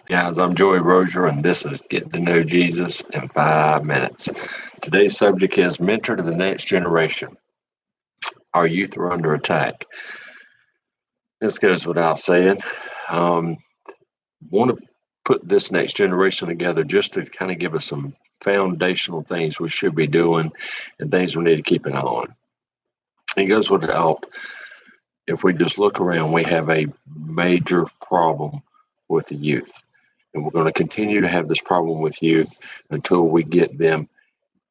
Guys, I'm Joey Rozier, and this is Getting to Know Jesus in 5 Minutes. Today's subject is Mentor to the Next Generation. Our youth are under attack. This goes without saying. Want to put this next generation together just to kind of give us some foundational things we should be doing and things we need to keep an eye on. It goes without, if we just look around, we have a major problem with the youth. And we're going to continue to have this problem with youth until we get them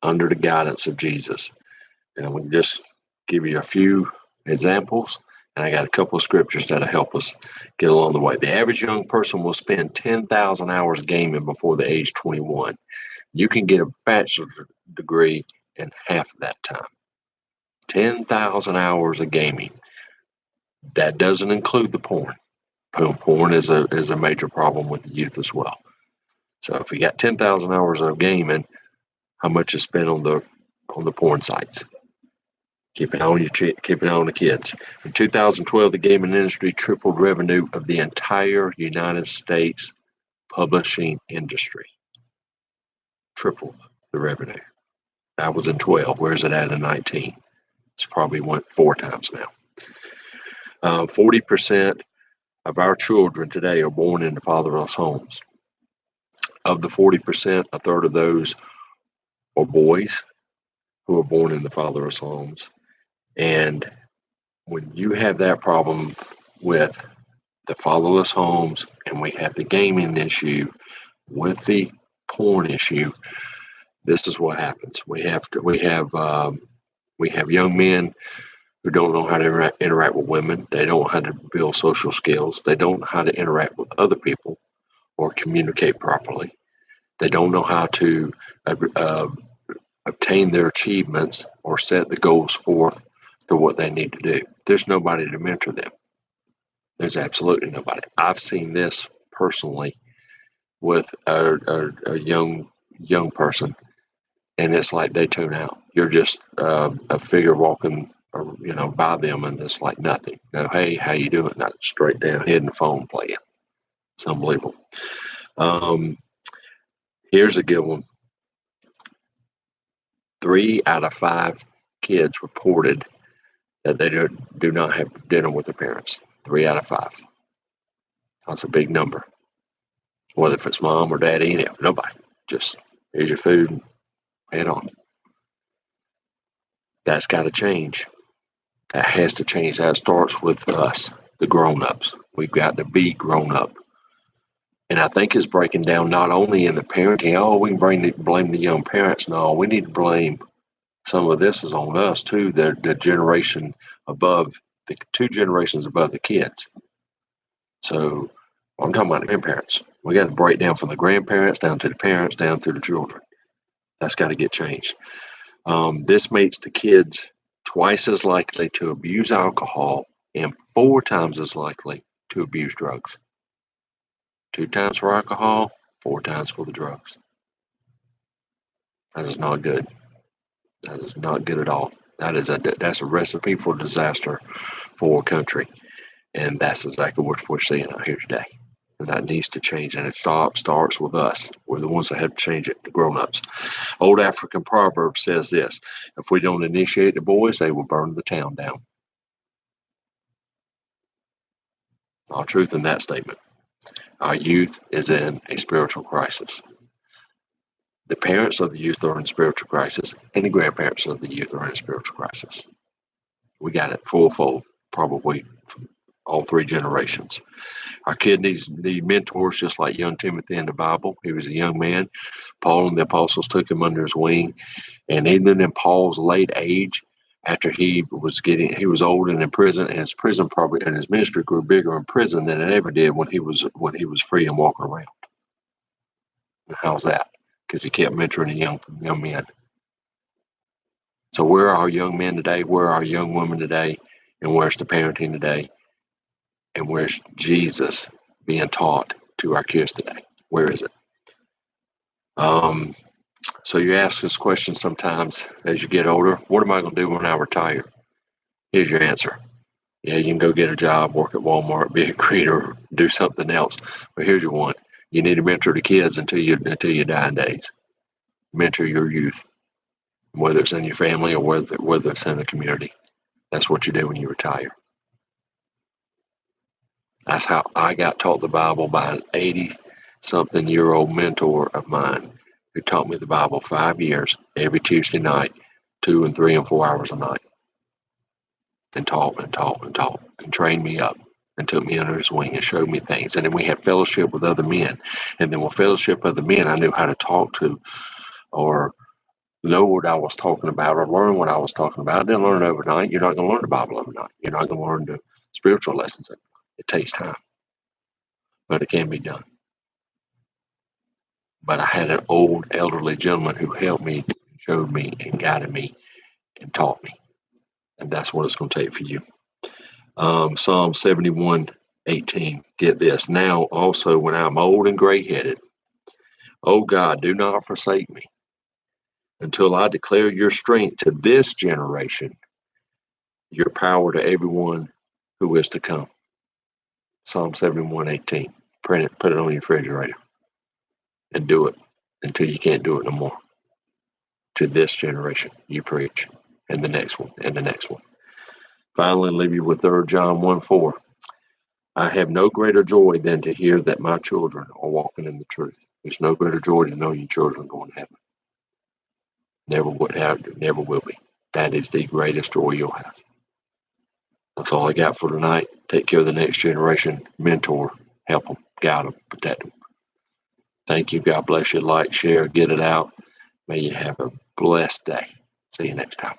under the guidance of Jesus. And I'm going to just give you a few examples. And I got a couple of scriptures that'll help us get along the way. The average young person will spend 10,000 hours gaming before the age 21. You can get a bachelor's degree in half of that time. 10,000 hours of gaming. That doesn't include the porn. Porn is a major problem with the youth as well. So if you got 10,000 hours of gaming, how much is spent on the porn sites? Keep an eye on the kids. In 2012, the gaming industry tripled revenue of the entire United States publishing industry. Tripled the revenue. That was in 12. Where's it at in 19? It's probably went 4 times now. 40% of our children today are born into fatherless homes. Of the 40%, a third of those are boys who are born into fatherless homes. And when you have that problem with the fatherless homes, and we have the gaming issue with the porn issue, this is what happens. We have young men who don't know how to interact with women. They don't know how to build social skills. They don't know how to interact with other people or communicate properly. They don't know how to obtain their achievements or set the goals forth to what they need to do. There's nobody to mentor them. There's absolutely nobody. I've seen this personally with a young person, and it's like they tune out. You're just a figure walking, by them, and it's like nothing. Hey, how you doing? Not straight down, hitting the phone, playing. It's unbelievable. Here's a good one. 3 out of 5 kids reported that they do not have dinner with their parents. 3 out of 5. That's a big number. Whether if it's mom or daddy, nobody. Just here's your food, head on. That's got to change. That has to change. That starts with us, the grown-ups. We've got to be grown up. And I think it's breaking down not only in the parenting. We can blame the young parents. No, we need to blame some of this is on us too. The generation above, the 2 generations above the kids. So I'm talking about the grandparents. We got to break down from the grandparents down to the parents, down to the children. That's got to get changed. This makes the kids twice as likely to abuse alcohol and 4 times as likely to abuse drugs. 2 times for alcohol, 4 times for the drugs. That is not good. That is not good at all. That's a recipe for disaster for a country. And that's exactly what we're seeing out here today. And that needs to change. And it starts with us. We're the ones that have to change it, the grown-ups. Old African proverb says this: if we don't initiate the boys, they will burn the town down. All truth in that statement. Our youth is in a spiritual crisis. The parents of the youth are in spiritual crisis, and the grandparents of the youth are in a spiritual crisis. We got it full, probably from all 3 generations. Our kid need mentors, just like young Timothy in the Bible. He was a young man. Paul and the apostles took him under his wing, and even in Paul's late age, after he was old and in prison, and his ministry grew bigger in prison than it ever did when he was free and walking around. How's that? Because he kept mentoring the young men. So where are our young men today? Where are our young women today? And where's the parenting today? And where's Jesus being taught to our kids today? Where is it? So you ask this question sometimes as you get older: what am I going to do when I retire? Here's your answer. Yeah, you can go get a job, work at Walmart, be a greeter, do something else. But here's your one: You need to mentor the kids until your dying days. Mentor your youth, whether it's in your family or whether it's in the community. That's what you do when you retire. That's how I got taught the Bible by an 80-something-year-old mentor of mine who taught me the Bible 5 years, every Tuesday night, 2 and 3 and 4 hours a night, and taught and trained me up and took me under his wing and showed me things. And then we had fellowship with other men. And then with fellowship with other men, I knew how to talk to or know what I was talking about or learn what I was talking about. I didn't learn it overnight. You're not going to learn the Bible overnight. You're not going to learn the spiritual lessons overnight. It takes time, but it can be done. But I had an old elderly gentleman who helped me, showed me, and guided me, and taught me. And that's what it's going to take for you. Psalm 71:18. Get this. Now also when I'm old and gray-headed, O God, do not forsake me until I declare your strength to this generation, your power to everyone who is to come. Psalm 71:18. Print it, put it on your refrigerator, and do it until you can't do it no more. To this generation, you preach, and the next one, and the next one. Finally, leave you with 3 John 1:4. I have no greater joy than to hear that my children are walking in the truth. There's no greater joy to know your children are going to heaven. Never would have, never will be. That is the greatest joy you'll have. That's all I got for tonight. Take care of the next generation. Mentor, help them, guide them, protect them. Thank you. God bless you. Like, share, get it out. May you have a blessed day. See you next time.